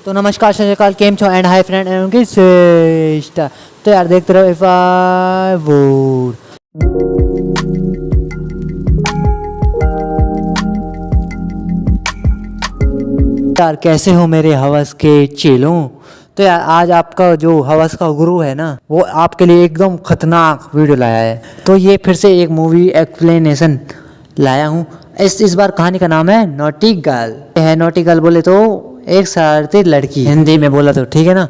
तो नमस्कार सत श्री अकाल, केम छो एंड हाय फ्रेंड एंड उनकी श्रेष्ठता। तो यार देखते रहो इफ आई वुड। यार कैसे हो मेरे हवस के चेलों। तो यार आज आपका जो हवस का गुरु है ना, वो आपके लिए एकदम खतरनाक वीडियो लाया है। तो ये फिर से एक मूवी एक्सप्लेनेशन लाया हूँ। इस बार कहानी का नाम है नॉटी गर्ल। है नॉटी गर्ल बोले तो एक शरारती लड़की, हिंदी में बोला तो ठीक है ना।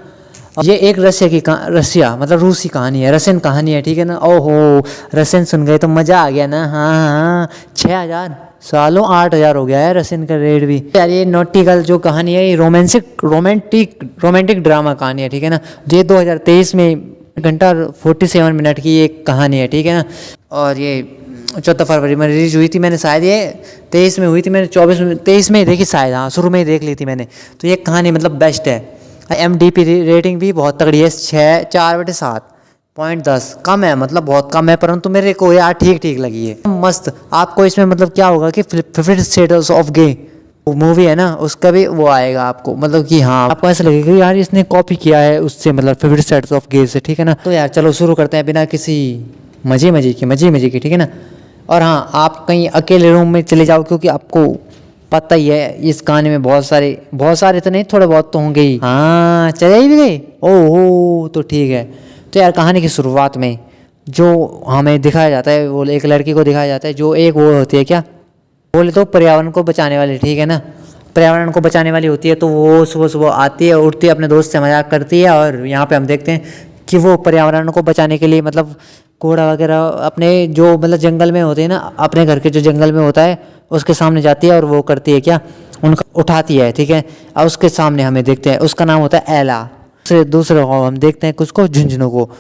ये एक रसिया मतलब रूसी कहानी है, रशियन कहानी है, ठीक है ना। ओहो रशियन सुन गए तो मज़ा आ गया ना। हाँ 6000 सालों 8000 हो गया है रशियन का रेट भी। यार ये नॉटी गर्ल जो कहानी है, ये रोमांटिक ड्रामा कहानी है, ठीक है ना। ये 2023 में घंटा 47 मिनट की एक कहानी है, ठीक है ना। और ये 14 फरवरी में रिलीज हुई थी। मैंने शायद ये 23 में हुई थी, मैंने 23 में ही देखी शायद, हाँ शुरू में ही देख ली थी मैंने। तो ये कहानी मतलब बेस्ट है। IMDb रेटिंग भी बहुत तगड़ी है, 4/7.10 कम है, मतलब बहुत कम है, परंतु मेरे को यार ठीक ठीक लगी है, मस्त। आपको इसमें मतलब क्या होगा कि 50 शेड्स ऑफ गे मूवी है ना, उसका भी वो आएगा आपको, मतलब कि हाँ आपको ऐसा लगेगा कि यार इसने कॉपी किया है उससे, मतलब 50 शेड्स ऑफ गे से, ठीक है ना। तो यार चलो शुरू करते हैं बिना किसी मजे की, ठीक है ना। और हाँ आप कहीं अकेले रूम में चले जाओ, क्योंकि आपको पता ही है इस कहानी में बहुत सारे तो नहीं, थोड़े बहुत तो होंगे ही। हाँ चले ही भी गए, ओहो तो ठीक है। तो यार कहानी की शुरुआत में जो हमें दिखाया जाता है, वो एक लड़की को दिखाया जाता है जो एक वो होती है, क्या बोले तो पर्यावरण को बचाने वाली, ठीक है ना। पर्यावरण को बचाने वाली होती है। तो वो सुबह सुबह आती है, उठती है, अपने दोस्त से मजाक करती है। और यहाँ पे हम देखते हैं कि वो पर्यावरण को बचाने के लिए मतलब कूड़ा वगैरह अपने जो मतलब जंगल में होते हैं ना, अपने घर के जो जंगल में होता है उसके सामने जाती है और वो करती है क्या, उनका उठाती है, ठीक है। और उसके सामने हमें देखते हैं उसका नाम होता है एला। दूसरे हम देखते हैं उसको झुंझुनू को,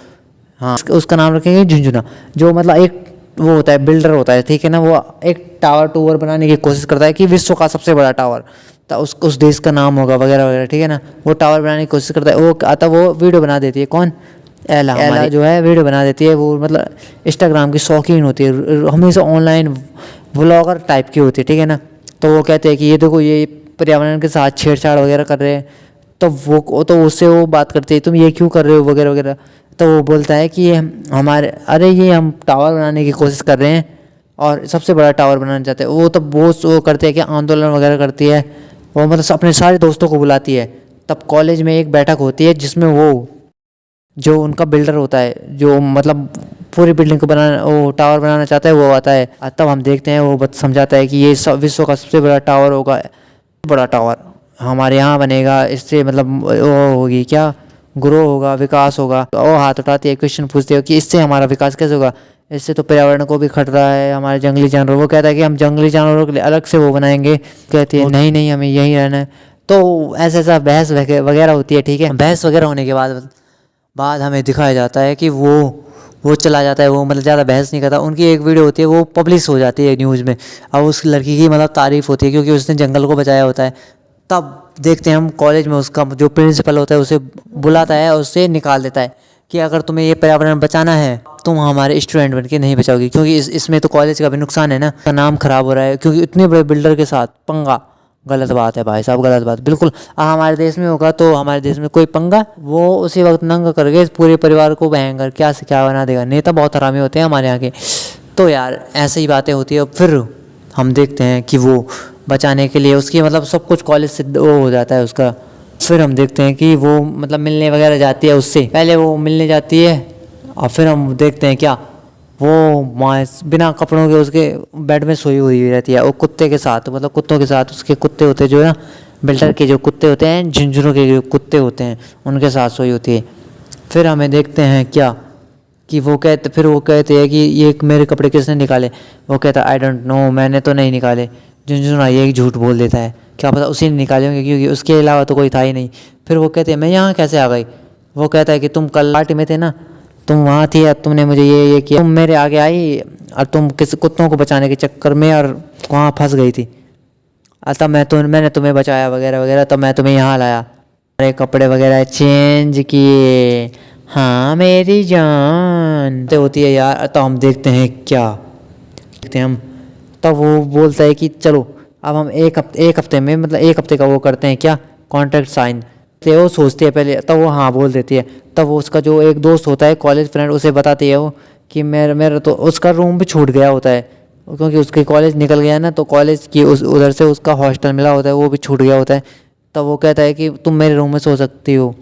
हाँ उसका नाम रखेंगे झुंझुना। जो मतलब एक वो होता है बिल्डर होता है, ठीक है ना। वो एक टावर बनाने की कोशिश करता है कि विश्व का सबसे बड़ा टावर, तो उस देश का नाम होगा वगैरह वगैरह, ठीक है ना। वो टावर बनाने की कोशिश करता है, वो आता वो वीडियो बना देती है, कौन एला जो है वीडियो बना देती है। वो मतलब इंस्टाग्राम की शौकीन होती है, हमेशा ऑनलाइन व्लॉगर टाइप की होती है, ठीक है ना। तो वो कहते हैं कि ये देखो ये पर्यावरण के साथ छेड़छाड़ वगैरह कर रहे हैं। तो वो तो उससे वो बात करती है, तुम ये क्यों कर रहे हो वगैरह वगैरह। तो वो बोलता है कि ये हम टावर बनाने की कोशिश कर रहे हैं और सबसे बड़ा टावर बनाना चाहते हैं। वो तब वो करते हैं कि आंदोलन वगैरह करती है। वो मतलब अपने सारे दोस्तों को बुलाती है। तब कॉलेज में एक बैठक होती है जिसमें वो जो उनका बिल्डर होता है, जो मतलब पूरी बिल्डिंग को वो टावर बनाना चाहता है, वो आता है। तब हम देखते हैं वो समझाता है कि ये विश्व का सबसे बड़ा टावर होगा, बड़ा टावर हमारे यहाँ बनेगा, इससे मतलब वो होगी क्या, ग्रो होगा, विकास होगा। तो वो हाथ उठाती है, क्वेश्चन पूछते हो कि इससे हमारा विकास कैसे होगा, इससे तो पर्यावरण को भी खतरा है, हमारे जंगली जानवर। वो कहता है कि हम जंगली जानवरों के लिए अलग से वो बनाएंगे। कहती है नहीं हमें यहीं रहना है। तो ऐसा बहस वगैरह होती है, ठीक है। बहस वगैरह होने के बाद हमें दिखाया जाता है कि वो चला जाता है। वो मतलब ज़्यादा बहस नहीं करता। उनकी एक वीडियो होती है, वो पब्लिश हो जाती है न्यूज़ में। और उस लड़की की मतलब तारीफ़ होती है क्योंकि उसने जंगल को बचाया होता है। तब देखते हैं हम कॉलेज में उसका जो प्रिंसिपल होता है उसे बुलाता है और उससे निकाल देता है कि अगर तुम्हें ये पर्यावरण बचाना है तुम हमारे स्टूडेंट बन के नहीं बचाओगी, क्योंकि इसमें तो कॉलेज का भी नुकसान है ना, का नाम खराब हो रहा है। क्योंकि इतने बड़े बिल्डर के साथ पंगा गलत बात है भाई साहब, गलत बात बिल्कुल। हमारे देश में होगा तो हमारे देश में कोई पंगा, वो उसी वक्त नंगा करके इस पूरे परिवार को भयंकर क्या से क्या बना देगा। नेता बहुत हरामी होते हैं हमारे यहाँ के। तो यार ऐसे ही बातें होती है। फिर हम देखते हैं कि वो बचाने के लिए उसकी मतलब सब कुछ कॉलेज से वो हो जाता है उसका। फिर हम देखते हैं कि वो मतलब मिलने वगैरह जाती है उससे, पहले वो मिलने जाती है। और फिर हम देखते हैं क्या, वो माँ बिना कपड़ों के उसके बेड में सोई हुई रहती है, वो कुत्ते के साथ, मतलब कुत्तों के साथ। उसके कुत्ते होते हैं जो है ना, बिल्डर के जो कुत्ते होते हैं, झुंझुनों के जो कुत्ते होते हैं, उनके साथ सोई होती है। फिर हमें देखते हैं क्या कि वो कहते हैं कि ये मेरे कपड़े किसने निकाले। वो कहता है आई डोंट नो, मैंने तो नहीं निकाले। झुंझुना ये झूठ बोल देता है, क्या पता उसी ने निकाले होंगे क्योंकि उसके अलावा तो कोई था ही नहीं। फिर वो कहते हैं मैं यहाँ कैसे आ गई। वो कहता है कि तुम कल पार्टी में थे ना, तुम वहाँ थी और तुमने मुझे ये किया, तुम मेरे आगे आई और तुम किसी कुत्तों को बचाने के चक्कर में और वहाँ फंस गई थी। तब मैंने तुम्हें बचाया वगैरह वगैरह, तब मैं तुम्हें यहाँ लाया, मेरे कपड़े वगैरह चेंज किए, हाँ मेरी जान तो होती है यार। तो हम देखते हैं क्या, देखते हैं हम, तब वो बोलता है कि चलो अब हम एक हफ्ते में मतलब एक हफ्ते का वो करते हैं क्या, कॉन्ट्रैक्ट साइन। तो वो सोचती है पहले, तब वो हाँ बोल देती है। तब वो उसका जो एक दोस्त होता है कॉलेज फ्रेंड, उसे बताती है वो कि मेरा मेरा तो उसका रूम भी छूट गया होता है, क्योंकि उसके कॉलेज निकल गया ना, तो कॉलेज की उधर से उसका हॉस्टल मिला होता है, वो भी छूट गया होता है। तब वो कहता है कि तुम मेरे रूम में सो सकती हो।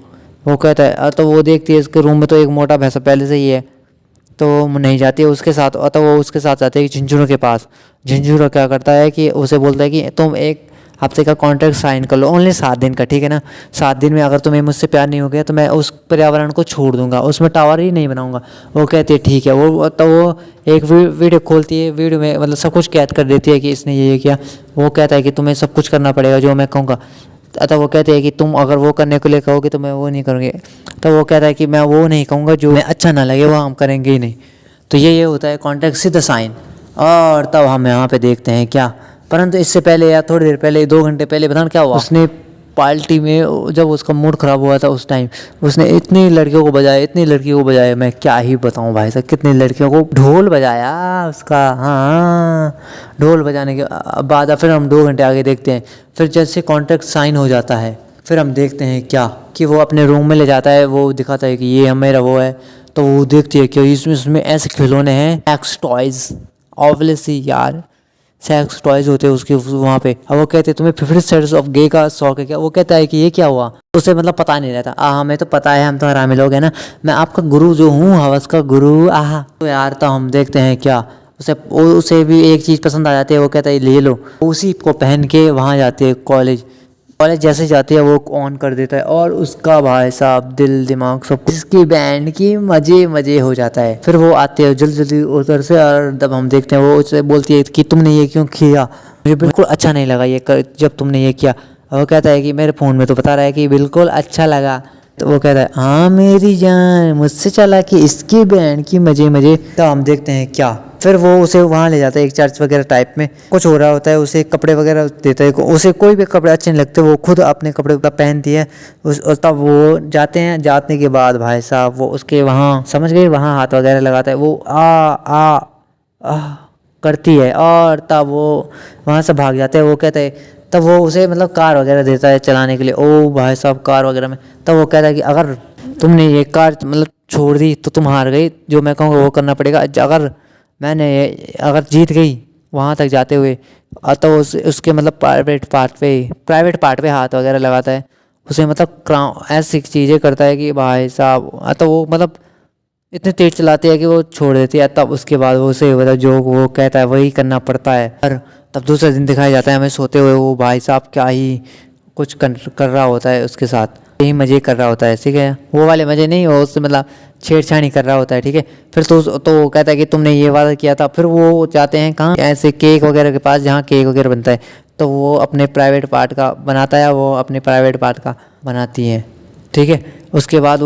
वो कहता है तो वो देखती है इसके रूम में तो एक मोटा भैंसा पहले से ही है, तो वो नहीं जाती है उसके साथ। और तो वो उसके साथ जाती है झिंझुरों के पास। झिंझुरा क्या करता है कि उसे बोलता है कि तुम एक हफ्ते का कॉन्ट्रैक्ट साइन कर लो, ओनली 7 दिन का, ठीक है ना। 7 दिन में अगर तुम्हें मुझसे प्यार नहीं हो गया तो मैं उस पर्यावरण को छोड़ दूंगा, उसमें टावर ही नहीं बनाऊंगा। वो कहती है ठीक है। वो तो वो एक वीडियो खोलती है, वीडियो में मतलब सब कुछ कैद कर देती है कि इसने ये किया। वो कहता है कि तुम्हें सब कुछ करना पड़ेगा जो मैं कहूँगा। तो वो कहते हैं कि तुम अगर वो करने के लिए कहोगे तो मैं वो नहीं करूँगी। तो वो कहता है कि मैं वो नहीं कहूँगा जो मैं अच्छा ना लगे, वो हम करेंगे ही नहीं। तो ये होता है कॉन्ट्रैक्ट सीधा साइन। और तब हम यहाँ पे देखते हैं क्या, परंतु इससे पहले या थोड़ी देर पहले 2 घंटे पहले बताना क्या हुआ। उसने पार्टी में जब उसका मूड ख़राब हुआ था उस टाइम उसने इतनी लड़कियों को बजाया, इतनी लड़कियों को बजाया, मैं क्या ही बताऊं भाई साहब, कितनी लड़कियों को ढोल बजाया उसका। हाँ, ढोल बजाने के बाद फिर हम 2 घंटे आगे देखते हैं। फिर जैसे कॉन्ट्रैक्ट साइन हो जाता है, फिर हम देखते हैं क्या कि वो अपने रूम में ले जाता है, वो दिखाता है कि ये मेरा वो है। तो वो देखती है कि इसमें ऐसे खिलौने हैं, एक्स टॉयज़, ऑब्वियसली यार सेक्स टॉयज़ होते हैं उसके वहाँ पे। अब वो कहते हैं तुम्हें 50 शेड्स ऑफ गे का शौक है क्या। वो कहता है कि ये क्या हुआ, उसे मतलब पता नहीं रहता। हमें तो पता है, हम तो हरामी लोग हैं ना, मैं आपका गुरु जो हूँ, हवस का गुरु। तो यार तो हम देखते हैं क्या, उसे भी एक चीज़ पसंद आ जाती है। वो कहता है ले लो, उसी को पहन के वहाँ जाती है कॉलेज। जैसे जाती है वो ऑन कर देता है और उसका भाई साहब दिल दिमाग सब कुछ इसकी बैंड की मजे मजे हो जाता है। फिर वो आते हैं जल्दी जल्दी उधर से, और जब हम देखते हैं वो उसे बोलती है कि तुमने ये क्यों किया, मुझे बिल्कुल अच्छा नहीं लगा ये जब तुमने ये किया। और वो कहता है कि मेरे फ़ोन में तो बता रहा है कि बिल्कुल अच्छा लगा। तो वो कहता है हाँ मेरी जान, मुझसे चला कि इसकी बैंड की मजे मजे। तो हम देखते हैं क्या, फिर वो उसे वहाँ ले जाता है एक चर्च वगैरह टाइप में, कुछ हो रहा होता है, उसे कपड़े वगैरह देता है। उसे कोई भी कपड़े अच्छे नहीं लगते, वो खुद अपने कपड़े पहनती है। तब वो जाते हैं, जाने के बाद भाई साहब वो उसके वहाँ समझ गए, वहाँ हाथ वगैरह लगाता है, वो आ करती है, और तब वो वहाँ से भाग जाते हैं। वो कहते हैं, तब वो उसे मतलब कार वगैरह देता है चलाने के लिए। ओ भाई साहब कार वगैरह में, तब वो कहता है कि अगर तुमने ये कार मतलब छोड़ दी तो तुम हार गई, जो मैं कहूँगा वो करना पड़ेगा। अगर जीत गई वहाँ तक जाते हुए, तो उसके मतलब प्राइवेट पार्ट पे हाथ वगैरह लगाता है, उसे मतलब क्राउन ऐसी चीज़ें करता है कि भाई साहब। तो वो मतलब इतने तेज चलाती है कि वो छोड़ देती है। तब उसके बाद वो उसे मतलब जो वो कहता है वही करना पड़ता है। और तब दूसरे दिन दिखाया जाता है हमें सोते हुए, वो भाई साहब क्या ही कुछ कर रहा होता है उसके साथ, यही मज़े कर रहा होता है, ठीक है। वो वाले मज़े नहीं, वो उससे मतलब छेड़छाड़ी कर रहा होता है, ठीक है। फिर तो वो कहता है कि तुमने ये वादा किया था। फिर वो जाते हैं कहाँ, ऐसे केक वगैरह के पास जहाँ केक वगैरह बनता है। तो वो अपने प्राइवेट पार्ट का बनाता है, वो अपने प्राइवेट पार्ट का बनाती है, ठीक है। उसके बाद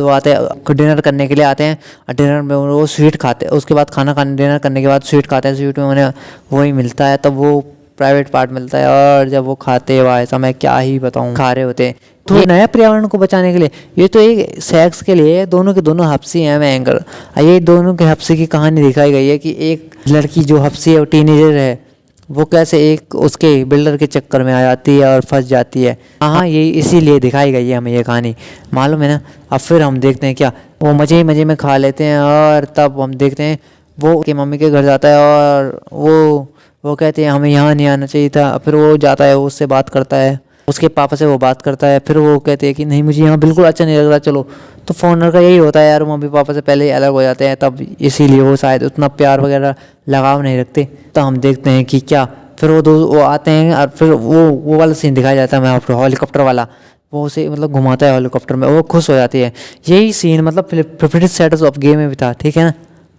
वो आते हैं डिनर करने के लिए आते हैं, और डिनर में वो स्वीट खाते हैं। उसके बाद डिनर करने के बाद स्वीट खाते हैं, स्वीट में उन्हें वही मिलता है, तब वो प्राइवेट पार्ट मिलता है। और जब वो खाते हैं भाई साहब मैं क्या ही बताऊँ, खा रहे होते हैं। तो नया पर्यावरण को बचाने के लिए, ये तो एक सेक्स के लिए दोनों के दोनों हफ्सी हैं मैं एंकर। ये दोनों के हफ्सी की कहानी दिखाई गई है कि एक लड़की जो हफ्सी है, वो टीनेजर है, वो कैसे एक उसके बिल्डर के चक्कर में आ जाती है और फंस जाती है। हाँ, ये इसीलिए दिखाई गई है हमें ये कहानी, मालूम है ना। अब फिर हम देखते हैं क्या, वो मज़े मज़े में खा लेते हैं। और तब हम देखते हैं वो के मम्मी के घर जाता है, और वो कहते हैं हमें यहाँ नहीं आना चाहिए था। फिर वो जाता है, उससे बात करता है, उसके पापा से वो बात करता है। फिर वो कहते हैं कि नहीं मुझे यहाँ बिल्कुल अच्छा नहीं लग रहा, चलो। तो फॉरनर का यही होता है यार, मम्मी पापा से पहले ही अलग हो जाते हैं, तब इसीलिए वो शायद उतना प्यार वगैरह लगाव नहीं रखते। तो हम देखते हैं कि क्या, फिर वो आते हैं, और फिर वो वाला सीन दिखाया जाता है मैं आपको, हेलीकॉप्टर वाला। वो उसे मतलब घुमाता है हेलीकॉप्टर में, वो खुश हो जाती है। यही सीन मतलब 50 शेड्स ऑफ गे में भी था, ठीक है ना।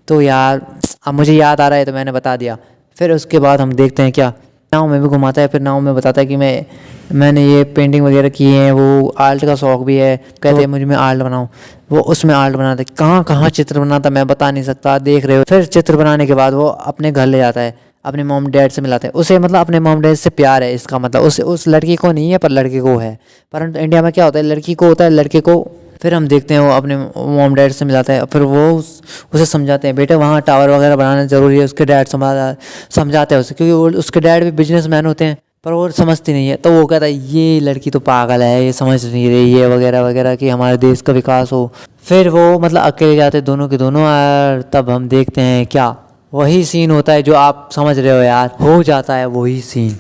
तो यार अब मुझे याद आ रहा है तो मैंने बता दिया। फिर उसके बाद हम देखते हैं क्या, नाव में भी घुमाता है। फिर नाव में बताता है कि मैंने ये पेंटिंग वगैरह की है, वो आर्ट का शौक भी है। कहते हैं मुझे मैं आर्ट बनाऊँ, वो उसमें आर्ट बनाता है। कहाँ कहाँ चित्र बनाता मैं बता नहीं सकता, देख रहे हो। फिर चित्र बनाने के बाद वो अपने घर ले जाता है, अपने मॉम डैड से मिलाते हैं उसे। मतलब अपने मॉम डैड से प्यार है, इसका मतलब उस लड़की को नहीं है पर लड़के को है। परंतु इंडिया में क्या होता है, लड़की को होता है, लड़के को। फिर हम देखते हैं वो अपने मॉम डैड से मिलाता है। फिर वो उसे समझाते हैं बेटे वहाँ टावर वगैरह बनाना ज़रूरी है। उसके डैड समझाते हैं उसे, क्योंकि वो उसके डैड भी बिजनेसमैन होते हैं। पर वो समझती नहीं है। तो वो कहता है ये लड़की तो पागल है, ये समझ नहीं रही है वगैरह वगैरह कि हमारे देश का विकास हो। फिर वो मतलब अकेले जाते दोनों के दोनों, और तब हम देखते हैं क्या वही सीन होता है जो आप समझ रहे हो यार, हो जाता है वही सीन।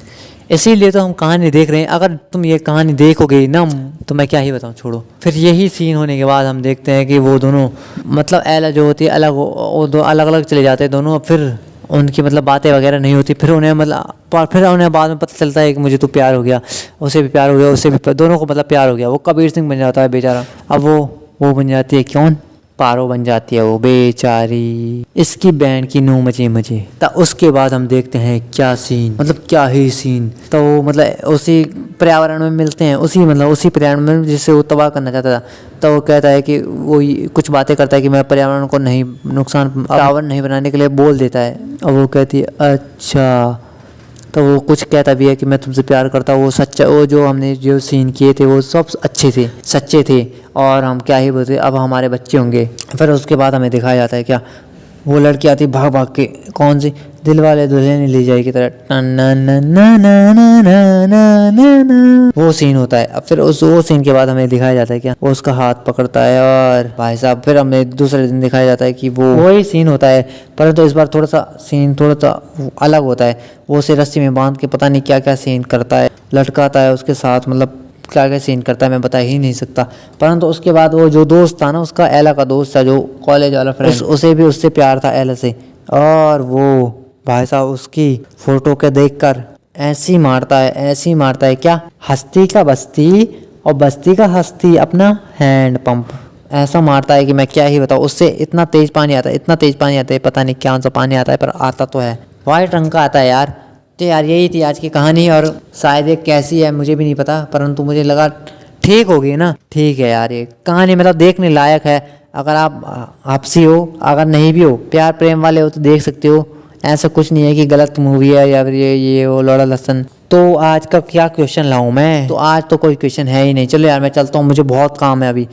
इसीलिए तो हम कहानी देख रहे हैं। अगर तुम ये कहानी देखोगे ना तो मैं क्या ही बताऊँ, छोड़ो। फिर यही सीन होने के बाद हम देखते हैं कि वो दोनों मतलब एला जो होती है अलग, वो दो अलग अलग चले जाते हैं दोनों। फिर उनकी मतलब बातें वगैरह नहीं होती। फिर उन्हें मतलब फिर उन्हें बाद में पता चलता है कि मुझे तो प्यार हो गया, उसे भी प्यार हो गया, उससे भी दोनों को मतलब प्यार हो गया। वो कबीर सिंह बन जाता है बेचारा। अब वो बन जाती है कौन, पारो बन जाती है वो बेचारी, इसकी बैंड की नू मचे मचे। तो उसके बाद हम देखते हैं क्या सीन, मतलब क्या ही सीन। तो वो मतलब उसी पर्यावरण में मिलते हैं, उसी पर्यावरण में जिससे वो तबाह करना चाहता था। तो वो कहता है कि वो कुछ बातें करता है कि मैं पर्यावरण को नहीं नुकसान टावर नहीं बनाने के लिए बोल देता है। और वो कहती है अच्छा। तो वो कुछ कहता भी है कि मैं तुमसे प्यार करता हूँ। वो सच्चा, वो जो हमने जो सीन किए थे वो सब अच्छे थे, सच्चे थे। और हम क्या ही बोलते, अब हमारे बच्चे होंगे। फिर उसके बाद हमें दिखाया जाता है क्या, वो लड़की आती भाग भाग के, कौन सी, दिलवाले दुल्हनिया ले जाए की तरह, ना ना ना ना ना ना ना ना ना, वो सीन होता है। अब फिर वो सीन के बाद हमें दिखाया जाता है क्या, वो उसका हाथ पकड़ता है और भाई साहब फिर हमें दूसरे दिन दिखाया जाता है कि वो वही सीन होता है, परंतु इस बार थोड़ा सा सीन थोड़ा सा अलग होता है। वो उसे रस्सी में बांध के पता नहीं क्या क्या सीन करता है, लटकाता है उसके साथ, मतलब क्या क्या सीन करता है मैं बता ही नहीं सकता। परंतु उसके बाद वो जो दोस्त था ना उसका, एला का दोस्त था जो कॉलेज वाला फ्रेंड, उसे भी उससे प्यार था एला से। और वो भाई साहब उसकी फोटो के देखकर ऐसी मारता है क्या, हस्ती का बस्ती और बस्ती का हस्ती अपना हैंड पंप, ऐसा मारता है कि मैं क्या ही बताऊँ। उससे इतना तेज पानी आता है, पता नहीं क्या सा पानी आता है, पर आता तो है, वाइट रंग का आता है यार। तो यार यही थी आज की कहानी, और शायद ये कैसी है मुझे भी नहीं पता, परंतु मुझे लगा ठीक होगी ना। ठीक है यार, ये कहानी मतलब देखने लायक है। अगर आप आपसी हो, अगर नहीं भी हो, प्यार प्रेम वाले हो तो देख सकते हो। ऐसा कुछ नहीं है कि गलत मूवी है या फिर ये वो लौड़ा लहसन। तो आज का क्या क्वेश्चन लाऊं मैं, तो आज तो कोई क्वेश्चन है ही नहीं। चलो यार मैं चलता हूँ, मुझे बहुत काम है अभी।